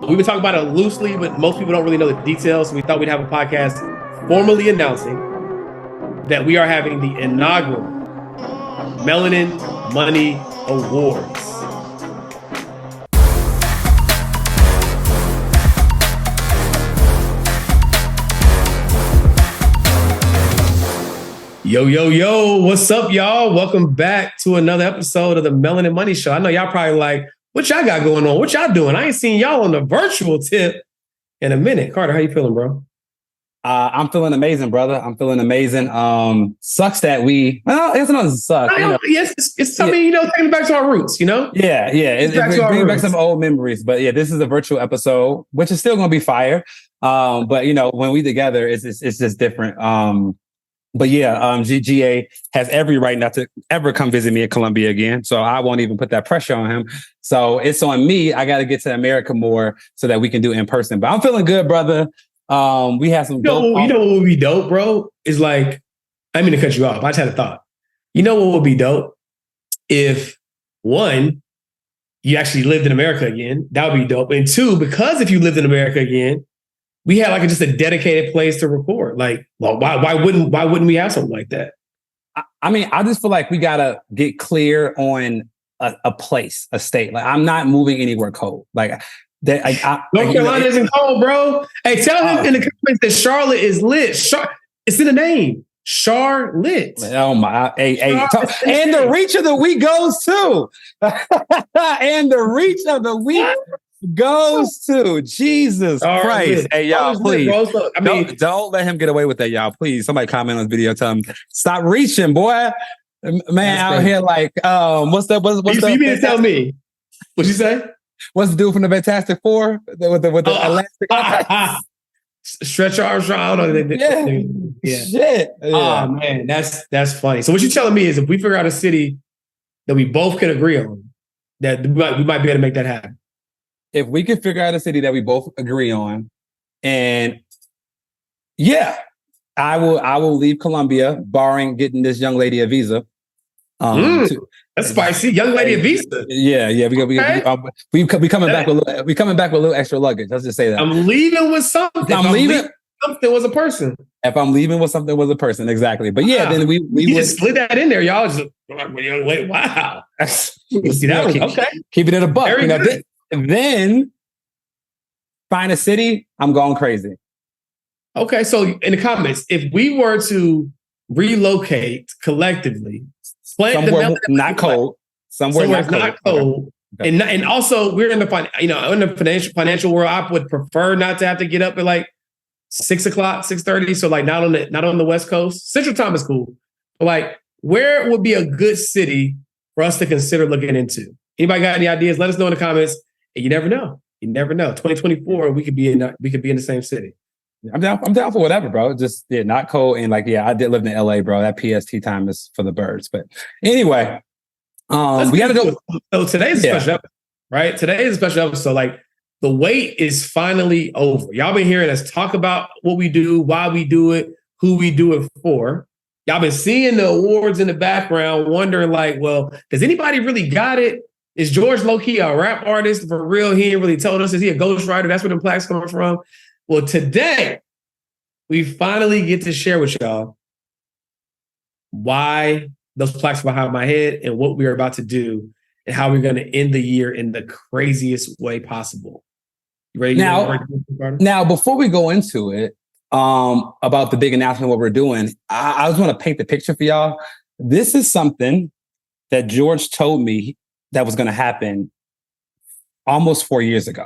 We've been talking about it loosely, but most people don't really know the details. So we thought we'd have a podcast formally announcing that we are having the inaugural Melanin Money Awards. Yo, what's up, y'all? Welcome back to another episode of the Melanin Money Show. I know y'all probably like, what y'all got going on? What y'all doing? I ain't seen y'all on the virtual tip in a minute. Carter, how you feeling, bro? I'm feeling amazing, brother. I'm feeling amazing. Sucks that it's not sucks. Yes, it's something, taking back to our roots, Yeah. It brings back some old memories. But yeah, this is a virtual episode, which is still going to be fire. But when we together, it's just different. But yeah, GA has every right not to ever come visit me at Columbia again. So I won't even put that pressure on him. So it's on me. I got to get to America more so that we can do it in person. But I'm feeling good, brother. We have some dope. You know what would be dope, bro? Is like, I mean to cut you off. I just had a thought. You know what would be dope? If one, you actually lived in America again. That would be dope. And two, because if you lived in America again, we had like just a dedicated place to record. Like, well, why wouldn't we have something like that? I mean, I just feel like we gotta get clear on a place, a state. Like, I'm not moving anywhere cold. Like that. North Carolina isn't cold, bro. Hey, tell him in the comments that Charlotte is lit. It's in the name. Charlotte. Oh my! And the reach of the week goes to. And the reach of the week goes to Jesus Christ. Hey, y'all, please. Don't let him get away with that, y'all. Please, somebody comment on this video. Tell him, stop reaching, boy. Man, out here like, what's that? You mean to tell me? What'd you say? What's the dude from the Fantastic Four with the elastic? Stretch arms around. Yeah. Shit. Yeah. Oh man, that's funny. So what you're telling me is if we figure out a city that we both can agree on, that we might be able to make that happen. If we can figure out a city that we both agree on, and yeah, I will leave Colombia, barring getting this young lady a visa. That's spicy, young lady a visa. Yeah. We coming back with a little extra luggage. Let's just say that I'm leaving with something. Something was a person. If I'm leaving with something was a person, exactly. But yeah, then we just slid that in there, y'all. Just wait, wow. See that was okay. Keep it at a buck. Then find a city, I'm going crazy. Okay, so in the comments, if we were to relocate collectively, somewhere not cold, somewhere not cold, okay. and also we're in the financial world, I would prefer not to have to get up at like 6 o'clock, 6:30. So like not on the West Coast. Central time is cool. But like, where would be a good city for us to consider looking into? Anybody got any ideas? Let us know in the comments. And you never know. 2024, we could be in the same city. I'm down for whatever, bro. Just not cold and I did live in LA, bro. That PST time is for the birds. But anyway, we got to go. So today's a special episode, right? Today is a special episode. Like the wait is finally over. Y'all been hearing us talk about what we do, why we do it, who we do it for. Y'all been seeing the awards in the background, wondering like, well, does anybody really got it? Is George low-key a rap artist for real? He ain't really told us. Is he a ghostwriter? That's where the plaques coming from. Well, today, we finally get to share with y'all why those plaques are behind my head and what we're about to do and how we're going to end the year in the craziest way possible. You ready? Now, before we go into it, about the big announcement, what we're doing, I just want to paint the picture for y'all. This is something that George told me that was going to happen almost 4 years ago,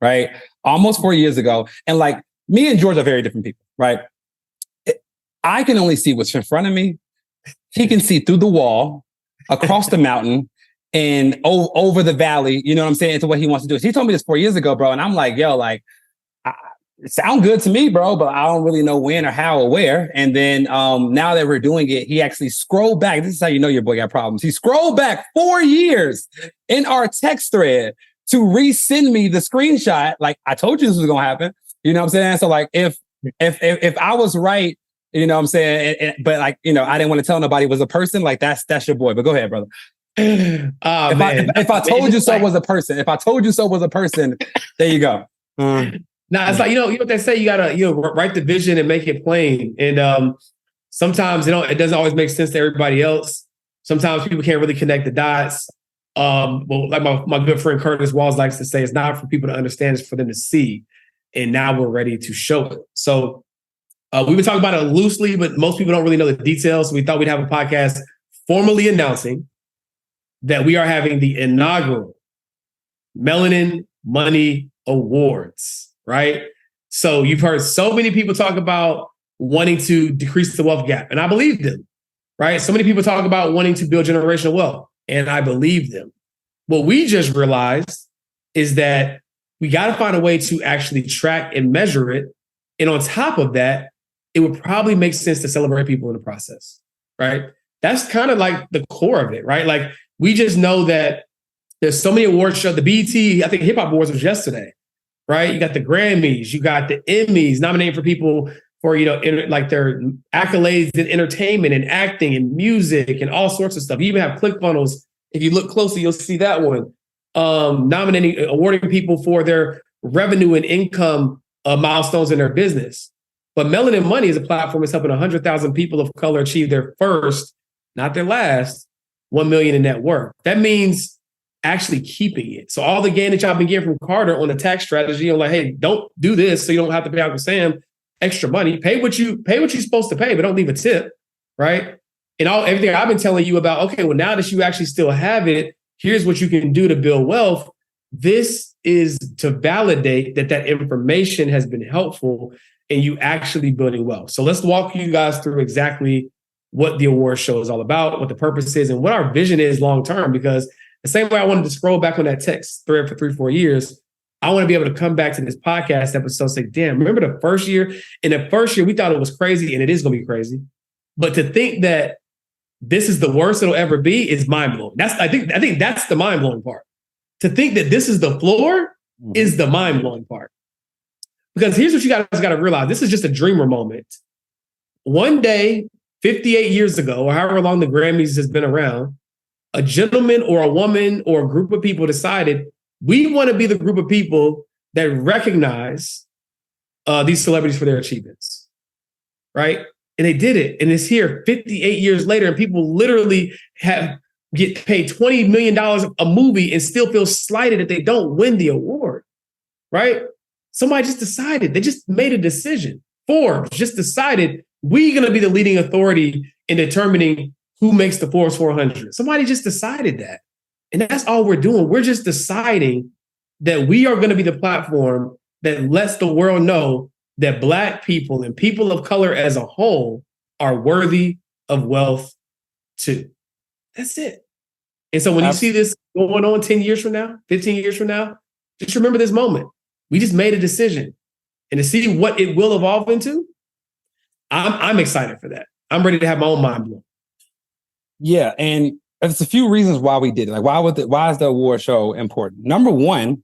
right? Almost 4 years ago. And like me and George are very different people, right? I can only see what's in front of me. He can see through the wall, across the mountain, and over the valley, you know what I'm saying, to what he wants to do. So he told me this 4 years ago, bro. And I'm like, yo, like, it sounds good to me, bro, but I don't really know when or how or where. And then now that we're doing it, he actually scrolled back. This is how you know your boy got problems. He scrolled back 4 years in our text thread to resend me the screenshot. Like, I told you this was gonna happen. You know what I'm saying? So like, if I was right, you know what I'm saying, but like, I didn't want to tell nobody it was a person. Like that's your boy. But go ahead, brother. If I told you so was a person, if I told you so was a person, there you go. Nah, it's like, you know what they say, you gotta, write the vision and make it plain. And sometimes it doesn't always make sense to everybody else. Sometimes people can't really connect the dots. Well, like my good friend Curtis Walls likes to say, it's not for people to understand, it's for them to see. And now we're ready to show it. So we've been talking about it loosely, but most people don't really know the details. So we thought we'd have a podcast formally announcing that we are having the inaugural Melanin Money Awards, right? So you've heard so many people talk about wanting to decrease the wealth gap, and I believe them, right? So many people talk about wanting to build generational wealth, and I believe them. What we just realized is that we got to find a way to actually track and measure it. And on top of that, it would probably make sense to celebrate people in the process, right? That's kind of like the core of it, right? Like, we just know that there's so many award shows. The BET, I think Hip Hop Awards was yesterday, right? You got the Grammys, you got the Emmys, nominating for people for, like their accolades in entertainment and acting and music and all sorts of stuff. You even have ClickFunnels. If you look closely, you'll see that one. Awarding people for their revenue and income milestones in their business. But Melanin Money is a platform that's helping 100,000 people of color achieve their first, not their last, 1 million in net worth. That means actually keeping it. So all the gain that y'all been getting from Carter on the tax strategy, I'm like, hey, don't do this so you don't have to pay Uncle Sam extra money. Pay what you're supposed to pay, but don't leave a tip, right? And everything I've been telling you about, okay, well, now that you actually still have it, here's what you can do to build wealth. This is to validate that information has been helpful and you actually building wealth. So let's walk you guys through exactly what the award show is all about, what the purpose is, and what our vision is long-term. Because the same way I wanted to scroll back on that text thread for 3-4 years, I want to be able to come back to this podcast episode and say, damn, remember the first year? In the first year, we thought it was crazy, and it is going to be crazy. But to think that this is the worst it'll ever be is mind-blowing. I think that's the mind-blowing part. To think that this is the floor is the mind-blowing part. Because here's what you guys got to realize. This is just a dreamer moment. One day, 58 years ago, or however long the Grammys has been around, a gentleman or a woman or a group of people decided we want to be the group of people that recognize these celebrities for their achievements, right? And they did it. And it's here 58 years later, and people literally get paid $20 million a movie and still feel slighted that they don't win the award, right? Somebody just decided. They just made a decision. Forbes just decided we're going to be the leading authority in determining who makes the Forbes 400. Somebody just decided that. And that's all we're doing. We're just deciding that we are going to be the platform that lets the world know that Black people and people of color as a whole are worthy of wealth too. That's it. And so when you see this going on 10 years from now, 15 years from now, just remember this moment. We just made a decision. And to see what it will evolve into, I'm excited for that. I'm ready to have my own mind blown. Yeah, and there's a few reasons why we did it. Like, why is the award show important? Number one,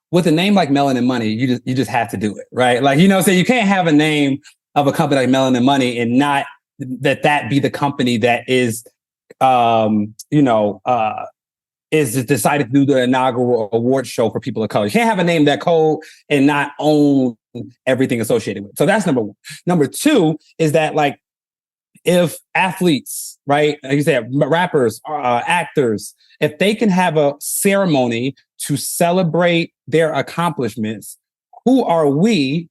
with a name like Melanin Money, you just have to do it, right? Like, so you can't have a name of a company like Melanin Money and not that be the company that is, is decided to do the inaugural award show for people of color. You can't have a name that cold and not own everything associated with it. So that's number one. Number two is that, like, if athletes, right, like you said, rappers, actors, if they can have a ceremony to celebrate their accomplishments, who are we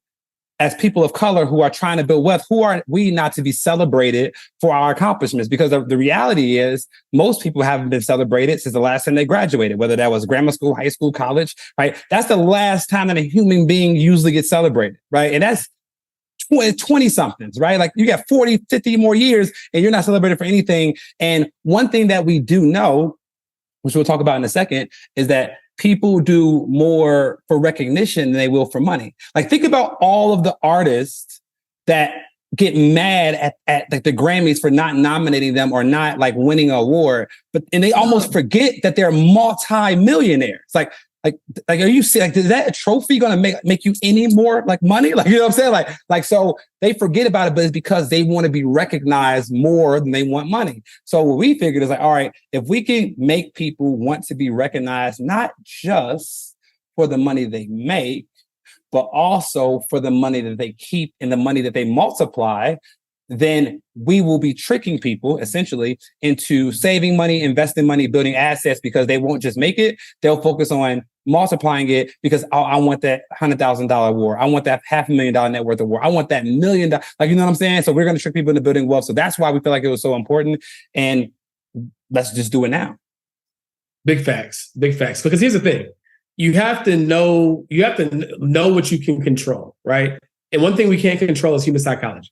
as people of color who are trying to build wealth? Who are we not to be celebrated for our accomplishments? Because the reality is most people haven't been celebrated since the last time they graduated, whether that was grammar school, high school, college, right? That's the last time that a human being usually gets celebrated, right? And that's 20 somethings, right? Like, you got 40, 50 more years and you're not celebrated for anything. And one thing that we do know, which we'll talk about in a second, is that people do more for recognition than they will for money. Like, think about all of the artists that get mad at the Grammys for not nominating them or not, like, winning an award, and they almost forget that they're multi-millionaires. Like like, are you like, is that a trophy going to make you any more like money? Like, you know what I'm saying? Like, so they forget about it, but it's because they want to be recognized more than they want money. So what we figured is like, all right, if we can make people want to be recognized, not just for the money they make, but also for the money that they keep and the money that they multiply, then we will be tricking people essentially into saving money, investing money, building assets, because they won't just make it. They'll focus on multiplying it because I want that $100,000 war. I want that $500,000 net worth award. I want that $1 million. Like, you know what I'm saying? So we're going to trick people into building wealth. So that's why we feel like it was so important. And let's just do it now. Big facts. Big facts. Because here's the thing. You have to know what you can control, right? And one thing we can't control is human psychology.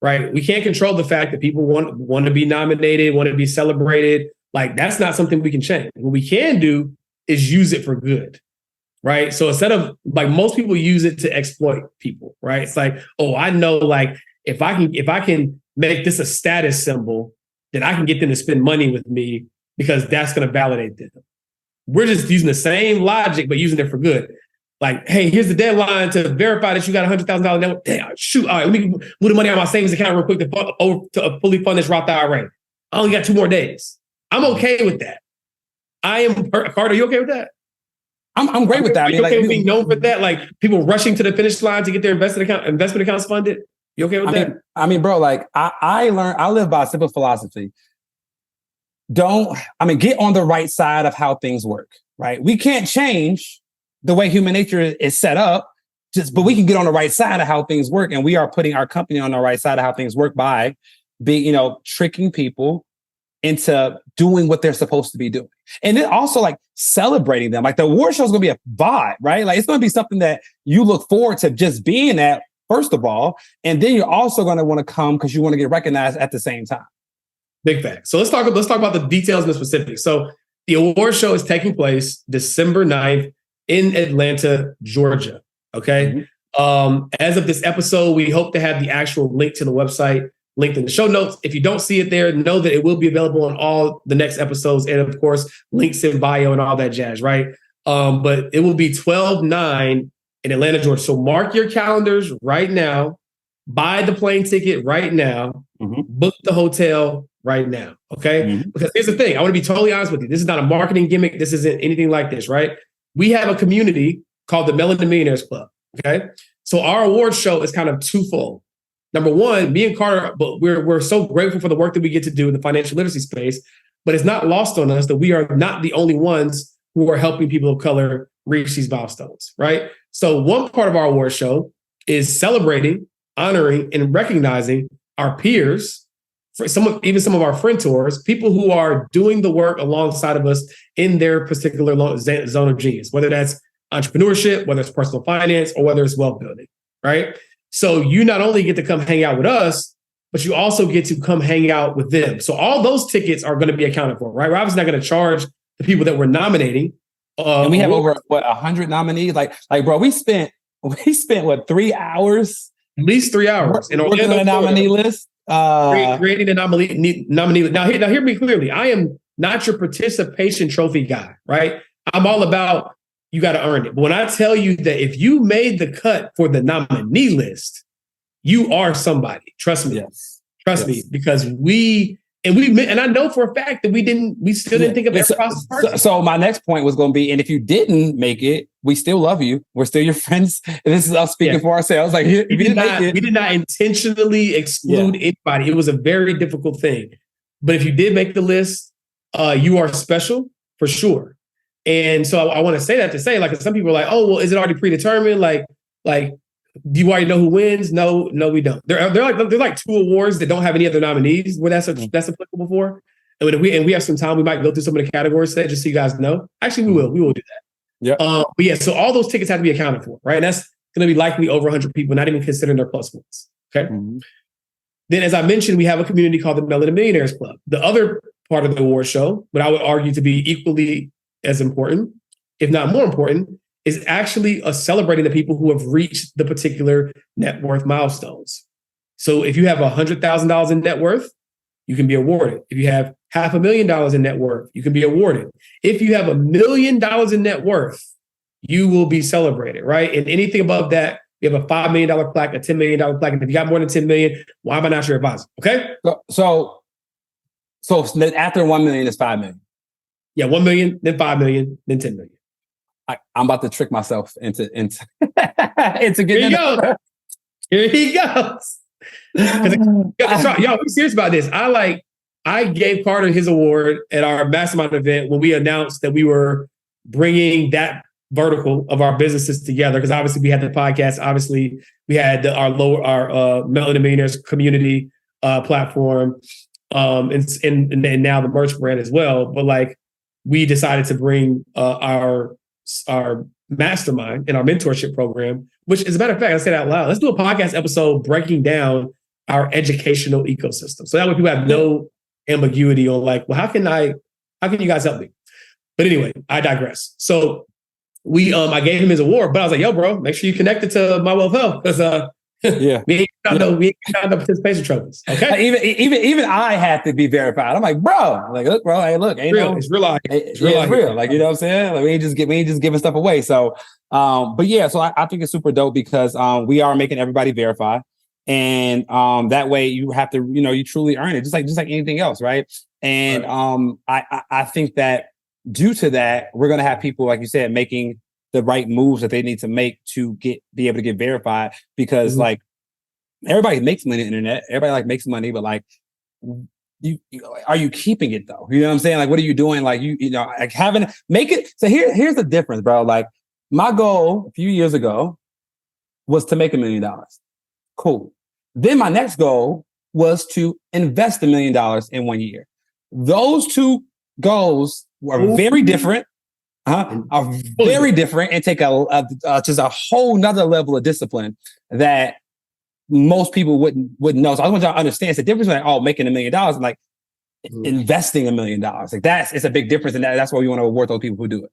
Right. We can't control the fact that people want to be nominated, want to be celebrated. Like, that's not something we can change. What we can do is use it for good. Right. So instead of, like, most people use it to exploit people. Right. It's like, oh, I know, like, if I can make this a status symbol, then I can get them to spend money with me because that's going to validate them. We're just using the same logic, but using it for good. Like, hey, here's the deadline to verify that you got $100,000 net. Damn, shoot. All right, let me move the money out of my savings account real quick to fully fund this Roth IRA. I only got 2 more days. I'm okay with that. Carter, are you okay with that? I'm great with that. Are you okay with being known for that? Like, people rushing to the finish line to get their investment accounts funded? You okay with that? I mean, bro, like, I live by a simple philosophy. Get on the right side of how things work, right? We can't change the way human nature is set up, but we can get on the right side of how things work. And we are putting our company on the right side of how things work by tricking people into doing what they're supposed to be doing. And then also, like, celebrating them. Like, the award show is going to be a vibe, right? Like, it's going to be something that you look forward to just being at, first of all. And then you're also going to want to come because you want to get recognized at the same time. Big fact. So let's talk about the details and the specifics. So the award show is taking place December 9th in Atlanta, Georgia. Okay. Mm-hmm. As of this episode, we hope to have the actual link to the website linked in the show notes. If you don't see it there, know that it will be available on all the next episodes. And of course, links in bio and all that jazz, right? But it will be 12/9 in Atlanta, Georgia. So mark your calendars right now. Buy the plane ticket right now. Mm-hmm. Book the hotel right now. Okay. Mm-hmm. Because here's the thing. I want to be totally honest with you. This is not a marketing gimmick. This isn't anything like this, right? We have a community called the Melanin Millionaires Club. Okay. So our award show is kind of twofold. Number one, me and Carter, but we're so grateful for the work that we get to do in the financial literacy space, but it's not lost on us that we are not the only ones who are helping people of color reach these milestones, right? So one part of our award show is celebrating, honoring, and recognizing our peers, some of our friend tours, people who are doing the work alongside of us in their particular zone of genius, whether that's entrepreneurship, whether it's personal finance, or whether it's wealth building, right? So you not only get to come hang out with us, but you also get to come hang out with them. So all those tickets are going to be accounted for, right? We're obviously not going to charge the people that we're nominating. And we have over 100 nominees. Like, bro, we spent what, 3 hours? At least 3 hours in Orlando, working on a nominee list. Creating a nominee. Now hear me clearly. I am not your participation trophy guy, right? I'm all about you got to earn it. But when I tell you that if you made the cut for the nominee list, you are somebody. Trust me. Yes. Trust me, because and I know for a fact that we still didn't think of that process. So my next point was going to be, and if you didn't make it, we still love you. We're still your friends. And this is us speaking for ourselves. Like, we did not intentionally exclude anybody. It was a very difficult thing. But if you did make the list, you are special for sure. And so I want to say that to say, like, some people are like, oh, well, is it already predetermined? Like, do you already know who wins? No, we don't. They're like 2 awards that don't have any other nominees where that's applicable for. And if we have some time, we might go through some of the categories today, just so you guys know. Actually, we will do that. Yeah. But yeah, so all those tickets have to be accounted for, right? And that's going to be likely over 100 people, not even considering their plus ones. Okay. Mm-hmm. Then, as I mentioned, we have a community called the Melanin Millionaires Club. The other part of the award show, but I would argue to be equally as important, if not more important, is actually celebrating the people who have reached the particular net worth milestones. So if you have $100,000 in net worth, you can be awarded. If you have $500,000 in net worth, you can be awarded. If you have $1 million in net worth, you will be celebrated, right? And anything above that, you have a $5 million plaque, a $10 million plaque. And if you got more than 10 million, why am I not your advisor? Okay. So after 1 million is 5 million. Yeah, 1 million, then 5 million, then 10 million. I'm about to trick myself into getting. Here you go. Here he goes. Y'all, be serious about this. I gave Carter his award at our mastermind event when we announced that we were bringing that vertical of our businesses together, because obviously we had the podcast, obviously we had our Melanin Millionaires community platform, and now the merch brand as well. But like, we decided to bring our mastermind and our mentorship program, which, as a matter of fact, I said out loud, let's do a podcast episode breaking down our educational ecosystem. So that way people have no ambiguity on like, well, how can you guys help me? But anyway, I digress. So I gave him his award, but I was like, yo, bro, make sure you connect it to My Wealth Health, because we ain't got no participation trophies. Okay. Even I had to be verified. I'm like, bro, look, ain't real. It's real life. It's real. Like, you know what I'm saying? Like, we ain't just giving stuff away. So, but yeah, so I think it's super dope because we are making everybody verify. And that way you have to, you truly earn it, just like anything else, right? And I think that due to that, we're going to have people, like you said, making the right moves that they need to make to be able to get verified, because like everybody makes money on the internet, everybody makes money, but like, are you keeping it though? You know what I'm saying? Like, what are you doing? Like, make it. So here's the difference, bro. Like, my goal a few years ago was to make $1 million. Cool. Then my next goal was to invest $1 million in 1 year. Those two goals were very different. Are very different, and take just a whole nother level of discipline that most people wouldn't know. So I want y'all to understand the difference between making $1 million and like investing $1 million. Like it's a big difference, and that's why we want to award those people who do it.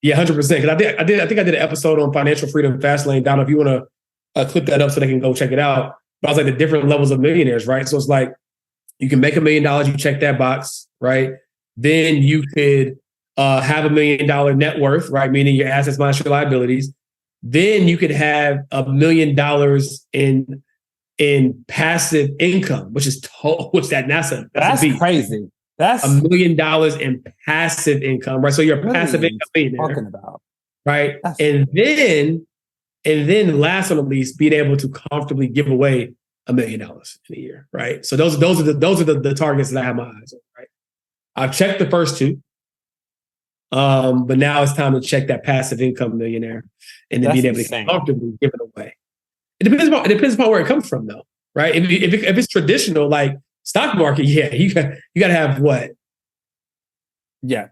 Yeah, 100%. Because I think I did an episode on financial freedom Fastlane. Down if you want to clip that up so they can go check it out. But I was like the different levels of millionaires, right? So it's like you can make $1 million, you check that box, right? Then you could have $1 million net worth, right? Meaning your assets minus your liabilities. Then you could have $1 million in passive income, which is that's crazy. That's $1 million in passive income, right? So you're a passive income millionaire, talking about, right? And then last but not least, being able to comfortably give away $1 million in a year, right? So those are the targets that I have my eyes on, right? I've checked the first two. But now it's time to check that passive income millionaire and then being able to comfortably give it away. It depends upon where it comes from, though, right? If it's traditional, like stock market, yeah, you got to have what? Yeah,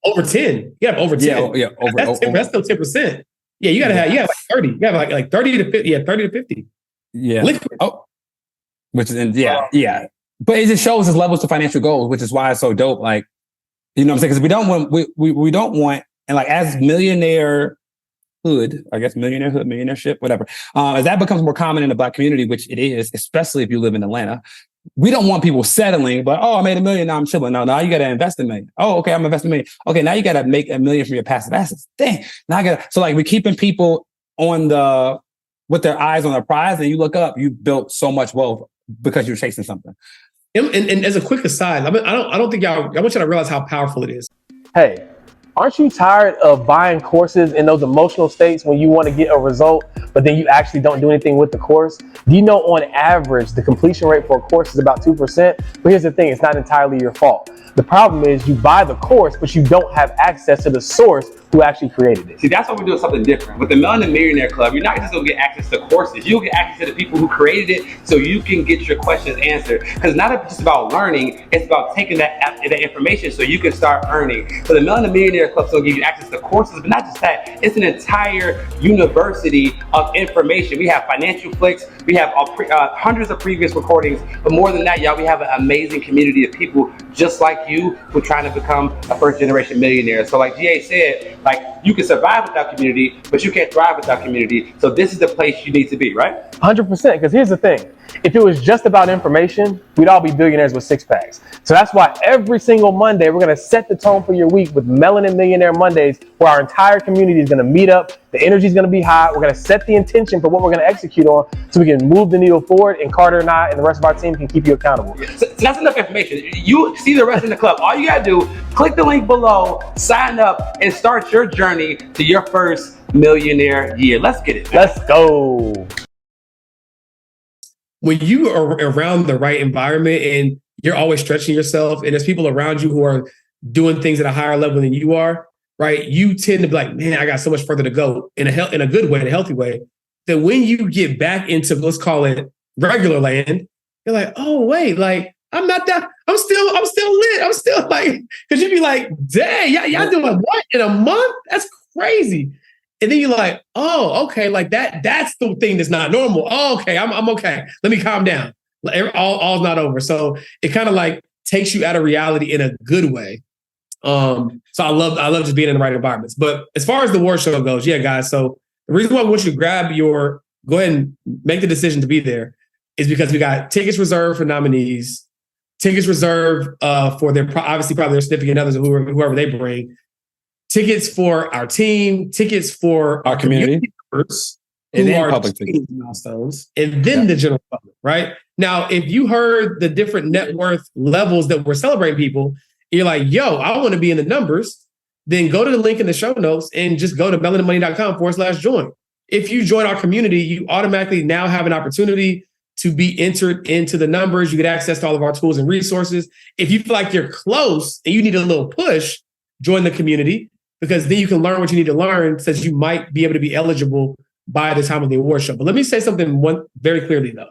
over 10. You have over 10. Yeah, that's still 10%. Yeah, you got to have like 30. You have like 30 to 50. Yeah, 30 to 50. Yeah. Liquid. Which is yeah. But it just shows us levels to financial goals, which is why it's so dope. Like, you know what I'm saying? Because we don't want, and like as millionairehood, I guess millionaireship, whatever. As that becomes more common in the Black community, which it is, especially if you live in Atlanta, we don't want people settling, but I made $1 million, now I'm chilling. No, now you got to invest $1 million. Oh, okay, I'm investing $1 million. Okay, now you got to make $1 million from your passive assets. Dang, now I got to. So like we're keeping people with their eyes on the prize, and you look up, you built so much wealth because you're chasing something. And as a quick aside, I don't think I want you to realize how powerful it is. Hey, aren't you tired of buying courses in those emotional states when you want to get a result, but then you actually don't do anything with the course? Do you know on average, the completion rate for a course is about 2%? But here's the thing, it's not entirely your fault. The problem is you buy the course, but you don't have access to the source who actually created it. See, that's why we're doing something different. With the Melanin Millionaire Club, you're not just gonna get access to courses, you'll get access to the people who created it so you can get your questions answered. Because it's not just about learning, it's about taking that information so you can start earning. So the Melanin Millionaire Club is gonna give you access to courses, but not just that, it's an entire university of information. We have Financial Flicks, we have hundreds of previous recordings, but more than that, y'all, we have an amazing community of people just like you who are trying to become a first generation millionaire. So like GA said, like you can survive without community, but you can't thrive without community. So this is the place you need to be, right? 100%, because here's the thing. If it was just about information, we'd all be billionaires with six packs. So that's why every single Monday, we're going to set the tone for your week with Melanin Millionaire Mondays, where our entire community is going to meet up. The energy is going to be high. We're going to set the intention for what we're going to execute on so we can move the needle forward, and Carter and I and the rest of our team can keep you accountable. So that's enough information. You see the rest in the club. All you got to do, click the link below, sign up, and start your journey to your first millionaire year. Let's get it. Let's go. When you are around the right environment and you're always stretching yourself, and there's people around you who are doing things at a higher level than you are, right? You tend to be like, man, I got so much further to go in a good way, in a healthy way. That when you get back into, let's call it regular land, you're like, oh wait, like I'm not that. I'm still lit. I'm still like, because you'd be like, dang, y'all doing what in a month? That's crazy. And then you're like, oh, okay, like that's the thing that's not normal. Oh, okay, I'm okay. Let me calm down. All's not over. So it kind of like takes you out of reality in a good way. So I love just being in the right environments. But as far as the award show goes, yeah, guys. So the reason why I want you to go ahead and make the decision to be there is because we got tickets reserved for nominees, tickets reserved for their obviously probably their significant others or whoever they bring. Tickets for our team, tickets for our community members, and who then are public tickets, milestones, and then the general public, right? Now, if you heard the different net worth levels that we're celebrating people, you're like, yo, I want to be in the numbers, then go to the link in the show notes and just go to melaninmoney.com/join. If you join our community, you automatically now have an opportunity to be entered into the numbers. You get access to all of our tools and resources. If you feel like you're close and you need a little push, join the community, because then you can learn what you need to learn, since you might be able to be eligible by the time of the award show. But let me say something very clearly, though.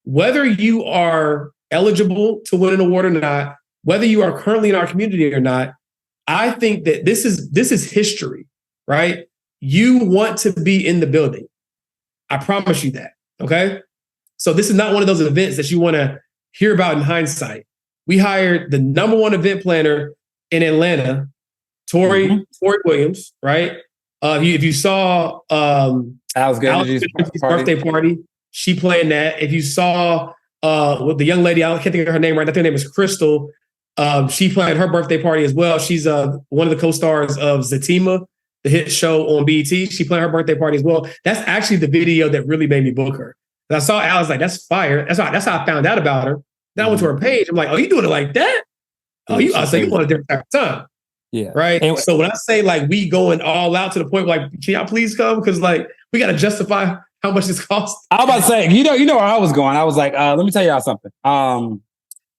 Whether you are eligible to win an award or not, whether you are currently in our community or not, I think that this is history, right? You want to be in the building. I promise you that, okay? So this is not one of those events that you want to hear about in hindsight. We hired the #1 event planner in Atlanta, Tori Williams, right? If you saw Alex Kennedy's birthday party, she planned that. If you saw with the young lady, I can't think of her name right. I think her name is Crystal. She planned her birthday party as well. She's one of the co-stars of Zatima, the hit show on BET. She planned her birthday party as well. That's actually the video that really made me book her. And I saw Alex like, that's fire. That's how I found out about her. Then I went to her page. I'm like, oh, you doing it like that? Oh, you want a different type of time. Yeah. Right. And so when I say like we going all out to the point like, can y'all please come? Because like we got to justify how much this costs. I was about to say, you know where I was going. I was like, let me tell y'all something.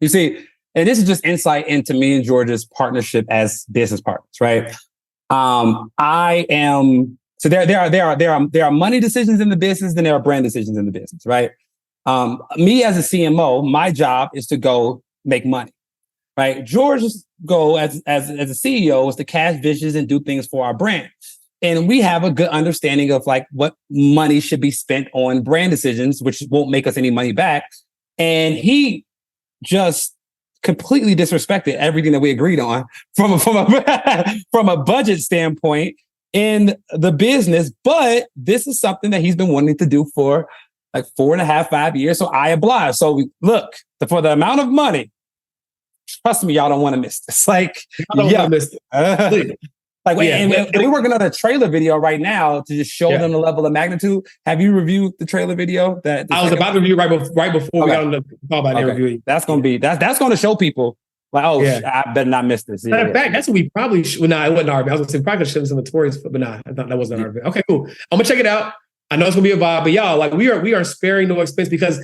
You see, and this is just insight into me and George's partnership as business partners, right? So there are money decisions in the business, then there are brand decisions in the business, right? Me as a CMO, my job is to go make money. Right, George's goal as a CEO is to cast visions and do things for our brand, and we have a good understanding of like what money should be spent on brand decisions, which won't make us any money back. And he just completely disrespected everything that we agreed on from a budget standpoint in the business. But this is something that he's been wanting to do for like 4.5, 5 years. So I oblige. So look, for the amount of money. Trust me, y'all don't want to miss this. Like, want to miss it. We're working on a trailer video right now to just show them the level of magnitude. Have you reviewed the trailer video? I was about to review right before we got on the call about interviewing. That's going to be that's going to show people like, oh, I better not miss this. Matter of fact, that's what we probably should. Well, it wasn't our. I was going to say probably should have some notorious, but I thought that wasn't our. Okay, cool. I'm gonna check it out. I know it's gonna be a vibe, but y'all, like we are sparing no expense because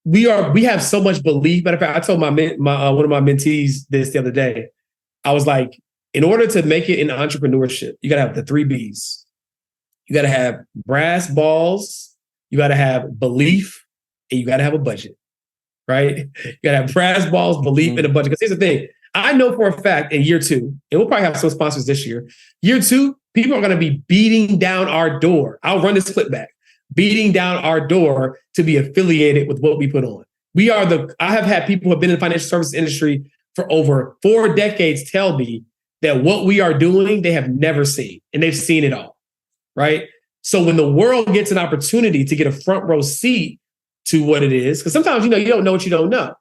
we have so much belief. Matter of fact, I told my one of my mentees this the other day. I was like, in order to make it in entrepreneurship, you gotta have the 3 B's. You gotta have brass balls, you gotta have belief, and you gotta have a budget. Right? You gotta have brass balls, belief, and a budget. Because here's the thing. I know for a fact in year 2, and we'll probably have some sponsors this year. Year 2, people are gonna be beating down our door. I'll run this clip back. Beating down our door to be affiliated with what we put on. I have had people who have been in the financial services industry for over 4 decades tell me that what we are doing, they have never seen, and they've seen it all, right? So when the world gets an opportunity to get a front row seat to what it is. Because sometimes, you don't know what you don't know,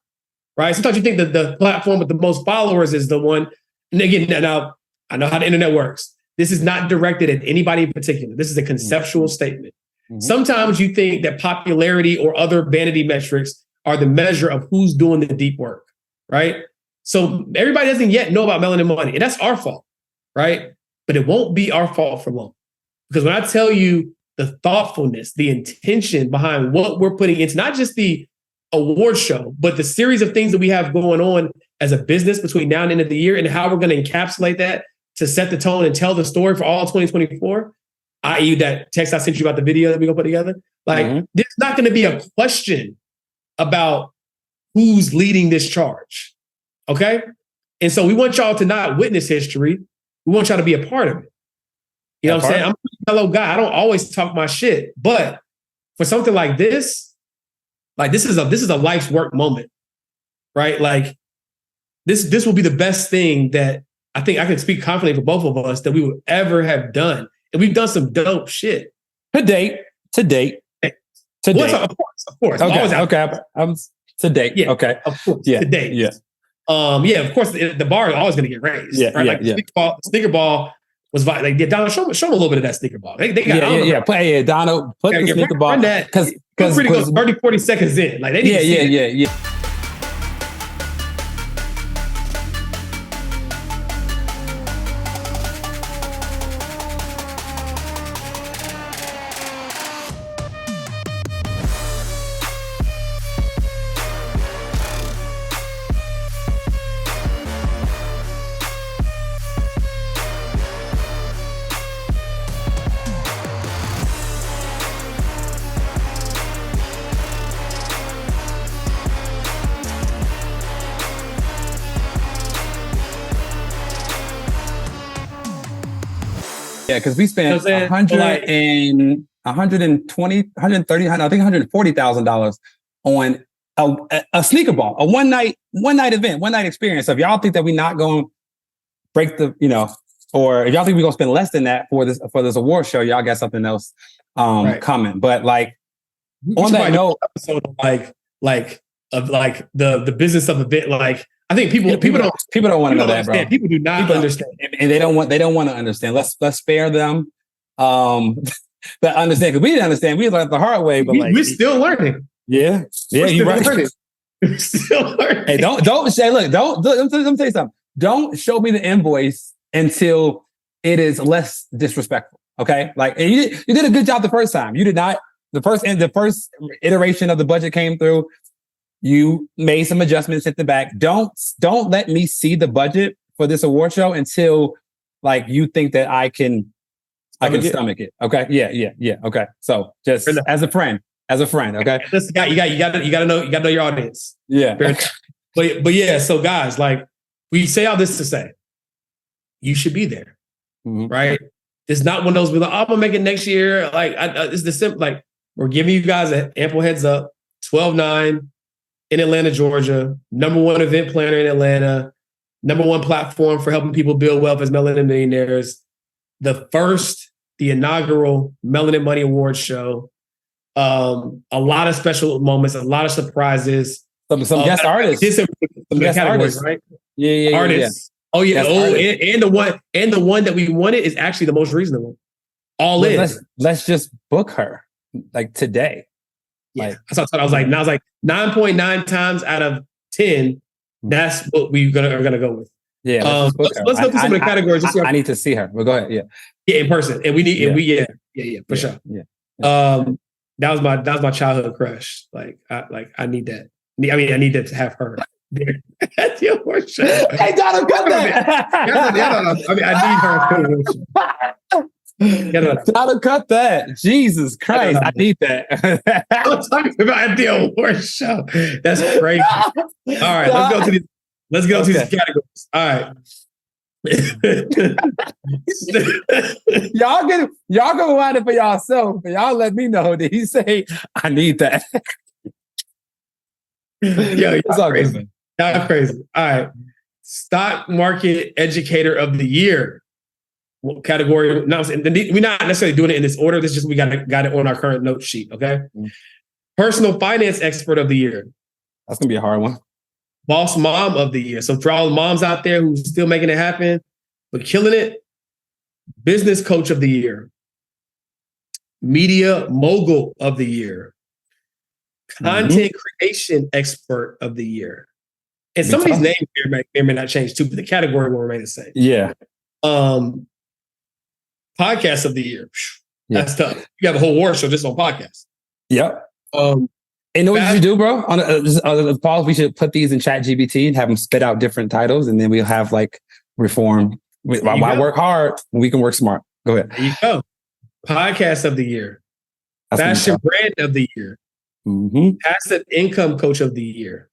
right? Sometimes you think that the platform with the most followers is the one. And again, now I know how the internet works. This is not directed at anybody in particular. This is a conceptual statement. Sometimes you think that popularity or other vanity metrics are the measure of who's doing the deep work, right? So everybody doesn't yet know about Melanin Money, and that's our fault, right? But it won't be our fault for long. Because when I tell you the thoughtfulness, the intention behind what we're putting into not just the award show, but the series of things that we have going on as a business between now and the end of the year, and how we're going to encapsulate that to set the tone and tell the story for all 2024, i.e. that text I sent you about the video that we're going to put together. Like, there's not going to be a question about who's leading this charge, okay? And so we want y'all to not witness history. We want y'all to be a part of it. You know what I'm saying? I'm a fellow guy. I don't always talk my shit, but for something like this is a life's work moment, right? Like this will be the best thing that I think I can speak confidently for both of us that we would ever have done. And we've done some dope shit. To date. Well, of course. Okay. To date. Yeah. Okay. Of course. Yeah. To date. Yeah. Of course, the bar is always going to get raised. Yeah. Right? Yeah. Sneaker ball was like, Donald, show them a little bit of that sneaker ball. They got Play Donald, put the sneaker ball. Because 30, 40 seconds in. Like they need to see it. Yeah. Yeah, because we spent $140,000 on a sneaker ball, a one night event, one night experience. So if y'all think that we're not going to break the, or if y'all think we're going to spend less than that for this award show, y'all got something else coming. But like on that note, episode of the business of event, like. I think people don't want to know that, bro. People do not understand, and they don't want to understand. Let's spare them that understand, because we didn't understand. We learned the hard way, but we're still learning. Yeah, you're right. We're still learning. Hey, don't say. Look, don't. Let me tell you something. Don't show me the invoice until it is less disrespectful. Okay, like and you did a good job the first time. You did not. The first iteration of the budget came through. You made some adjustments at the back. Don't let me see the budget for this award show until like you think that I can stomach it. Okay. Yeah. Okay. So just as a friend. Okay. Listen, you gotta know your audience. Yeah. But yeah. So guys, like we say all this to say, you should be there, right? It's not one of those. We're like, I'm gonna make it next year. Like it's the simple. Like we're giving you guys an ample heads up. 12/9. In Atlanta, Georgia, #1 event planner in Atlanta, #1 platform for helping people build wealth as Melanin Millionaires. The inaugural Melanin Money Awards show. A lot of special moments, a lot of surprises. Some guest artists. Some guest artists, right? Yeah. Artists. Yeah. Oh yeah. And the one that we wanted is actually the most reasonable. Let's just book her like today. Yeah, I was like 9.9 times out of 10. That's what we're gonna go with. Yeah, let's go through some of the categories. I need to see her. But go ahead. Yeah, in person, and we need. For sure. Yeah. That was my childhood crush. I need that. I need that to have her there at the award show. Hey, Donald, cut that. I need her. Donald, cut that. Jesus Christ, I need that. I'm talking about the award show. That's crazy. All right, let's go to these categories. All right. y'all gonna wind it for y'allself, but y'all let me know that he say I need that. Yo, y'all crazy. Y'all crazy. All right. Stock market educator of the year. What category? No, we're not necessarily doing it in this order. This is just we got it on our current note sheet. Okay. Personal finance expert of the year. That's gonna be a hard one. Boss mom of the year. So for all the moms out there who's still making it happen, but killing it, business coach of the year. Media mogul of the year. Content creation expert of the year. And some of these names may or may not change too, but the category will remain the same. Yeah. Podcast of the year. That's tough. You have a whole war show just on podcasts. Yep. And know what you should do, bro? On the pause, we should put these in ChatGPT and have them spit out different titles, and then we'll have like reform. Why work hard when we can work smart? Go ahead. There you go. Podcast of the year. Fashion brand of the year. Passive income coach of the year.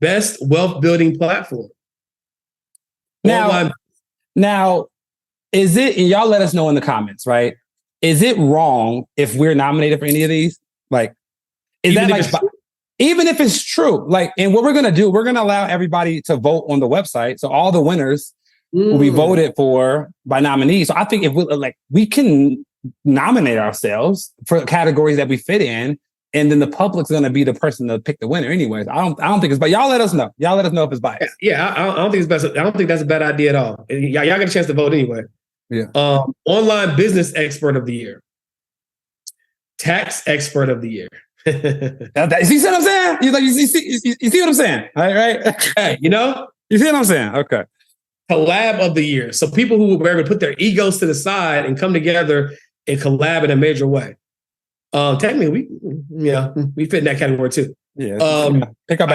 Best wealth building platform. Now, is it, and y'all let us know in the comments, right? Is it wrong if we're nominated for any of these? Like, is that like, even if it's true, like, and what we're going to do, we're going to allow everybody to vote on the website. So all the winners will be voted for by nominees. So I think if we can nominate ourselves for categories that we fit in, and then the public's going to be the person to pick the winner anyways. I don't think it's, but y'all let us know. Y'all let us know if it's biased. Yeah, I don't think it's best. I don't think that's a bad idea at all. Y'all get a chance to vote anyway. Yeah. Online business expert of the year. Tax expert of the year. You see what I'm saying? You see what I'm saying? All right. Hey, you know? You see what I'm saying? Okay. Collab of the year. So people who were able to put their egos to the side and come together and collab in a major way. Technically, we fit in that category too. Yeah. Pick up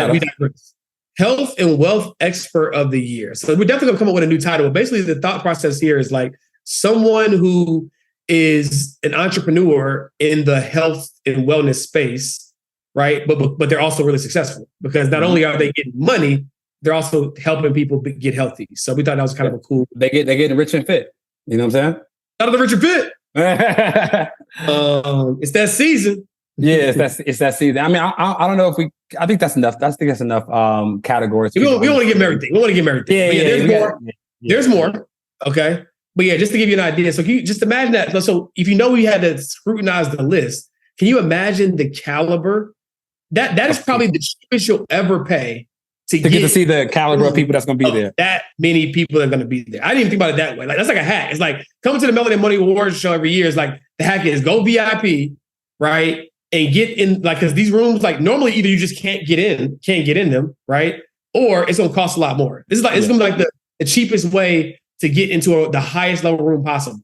Health and wealth expert of the year. So we're definitely gonna come up with a new title. But basically, the thought process here is like someone who is an entrepreneur in the health and wellness space, right? But they're also really successful because not only are they getting money, they're also helping people get healthy. So we thought that was kind of a cool. They're getting rich and fit. You know what I'm saying? Out of the rich and fit. It's that season. Yeah, it's that season. I mean, I don't know if I think that's enough. I think that's enough categories. We want to give them everything. We want to give them everything. Yeah, there's more. There's more. Okay. But yeah, just to give you an idea. So can you just imagine that? So if you know we had to scrutinize the list, can you imagine the caliber? That is probably the cheapest you'll ever pay to get to see the caliber of people that's going to be there. That many people are going to be there. I didn't even think about it that way. Like that's like a hack. It's like coming to the Melanin Money Awards show every year. It's like the hack is go VIP, right? And get in, like, because these rooms, like normally either you just can't get in them, right? Or it's going to cost a lot more. This is like, it's going to be like the cheapest way to get into the highest level room possible.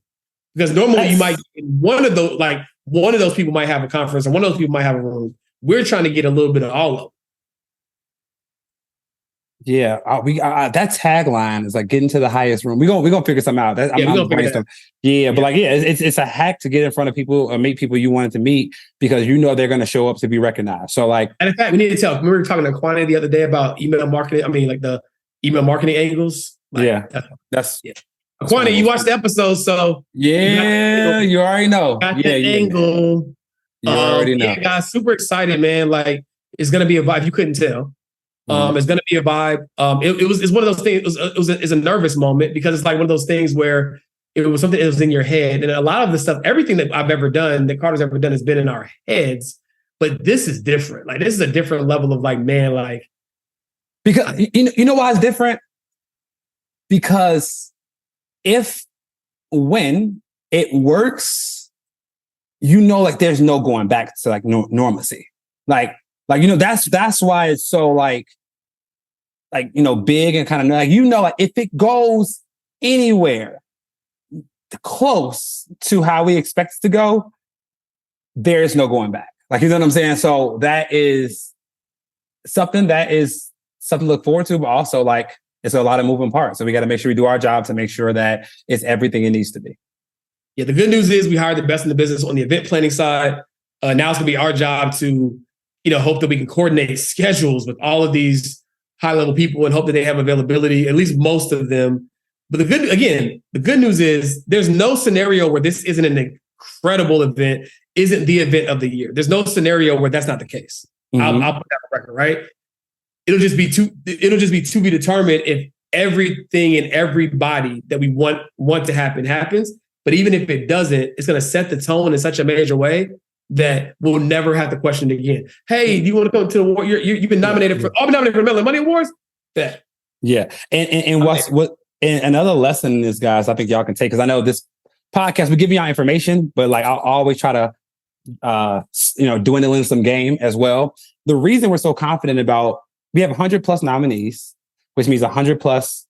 Because normally you might, one of those people might have a conference or one of those people might have a room. We're trying to get a little bit of all of them. Yeah, that tagline is like getting to the highest room. We're gonna figure something out. But it's a hack to get in front of people or meet people you wanted to meet because you know they're gonna show up to be recognized. So like, and in fact, we need to tell. Remember we were talking to Kwani the other day about email marketing. I mean, like the email marketing angles. Like, that's Kwani. You watched the episode, so you already know. Angle. You already know. Yeah, guys, super excited, man. Like it's gonna be a vibe. You couldn't tell. It's going to be a vibe. It's one of those things. It's a nervous moment because it's like one of those things where it was something that was in your head. And a lot of the stuff, everything that I've ever done, that Carter's ever done has been in our heads. But this is different. Like this is a different level of like, man, like. Because you know why it's different? Because when it works, you know, like there's no going back to like normalcy. Like, that's why it's so like, big and kind of like, like if it goes anywhere close to how we expect it to go, there is no going back. Like, you know what I'm saying? So that is something to look forward to, but also like, it's a lot of moving parts. So we got to make sure we do our job to make sure that it's everything it needs to be. Yeah. The good news is we hired the best in the business on the event planning side. Now it's going to be our job to, hope that we can coordinate schedules with all of these high-level people and hope that they have availability, at least most of them. But the good news is there's no scenario where this isn't an incredible event, isn't the event of the year. There's no scenario where that's not the case. Mm-hmm. I'll put that on record, right? It'll just be to be determined if everything and everybody that we want to happen happens. But even if it doesn't, it's going to set the tone in such a major way that we'll never have to question it again. Hey, do you want to come to the award? You've been nominated for. I've been nominated for Melon Money Awards. That. Yeah, and another lesson in this, guys, I think y'all can take, because I know this podcast, we give y'all information, but like I'll always try to dwindle in some game as well. The reason we're so confident about, we have 100 plus nominees, which means 100 plus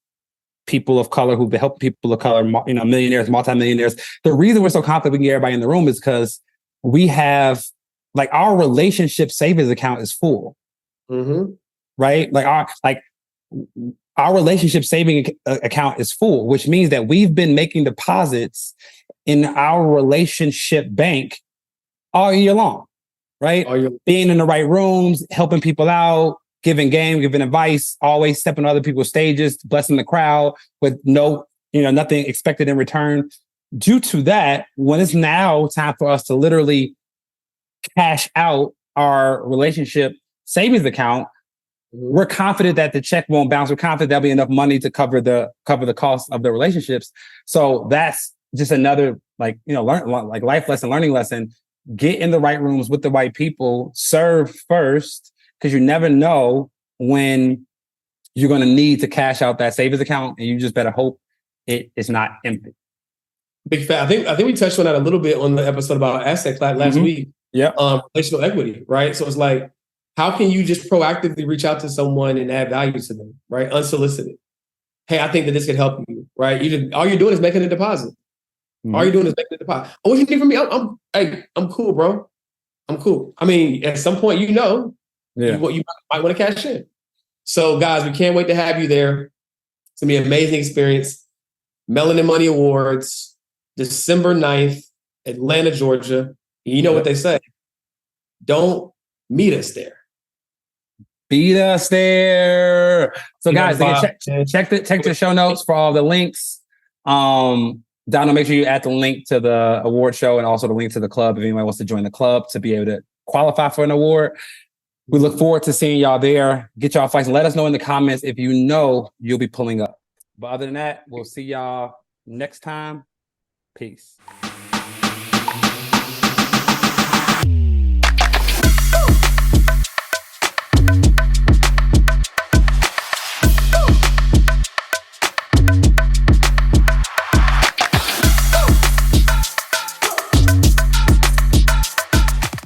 people of color who've been helping people of color, millionaires, multimillionaires. The reason we're so confident we can get everybody in the room is because we have, like, our relationship savings account is full, right? Our relationship saving account is full, which means that we've been making deposits in our relationship bank all year long, right? Being in the right rooms, helping people out, giving game, giving advice, always stepping on other people's stages, blessing the crowd with nothing expected in return. Due to that, when it's now time for us to literally cash out our relationship savings account, we're confident that the check won't bounce. We're confident there'll be enough money to cover the cost of the relationships. So that's just another life lesson, learning lesson. Get in the right rooms with the right people. Serve first, because you never know when you're going to need to cash out that savings account, and you just better hope it is not empty. Big fat. I think we touched on that a little bit on the episode about asset class last week. Yeah. Relational equity, right? So it's like, how can you just proactively reach out to someone and add value to them, right? Unsolicited. Hey, I think that this could help you, right? All you're doing is making a deposit. All you're doing is making a deposit. Oh, what you need from me? I'm cool, bro. I'm cool. I mean, at some point, you might want to cash in. So, guys, we can't wait to have you there. It's gonna be an amazing experience. Melanin Money Awards, December 9th, Atlanta, Georgia. You know what they say. Don't meet us there. Beat us there. So, guys, check the show notes for all the links. Donald, make sure you add the link to the award show and also the link to the club if anyone wants to join the club to be able to qualify for an award. We look forward to seeing y'all there. Get y'all fights and let us know in the comments if you know you'll be pulling up. But other than that, we'll see y'all next time. Peace.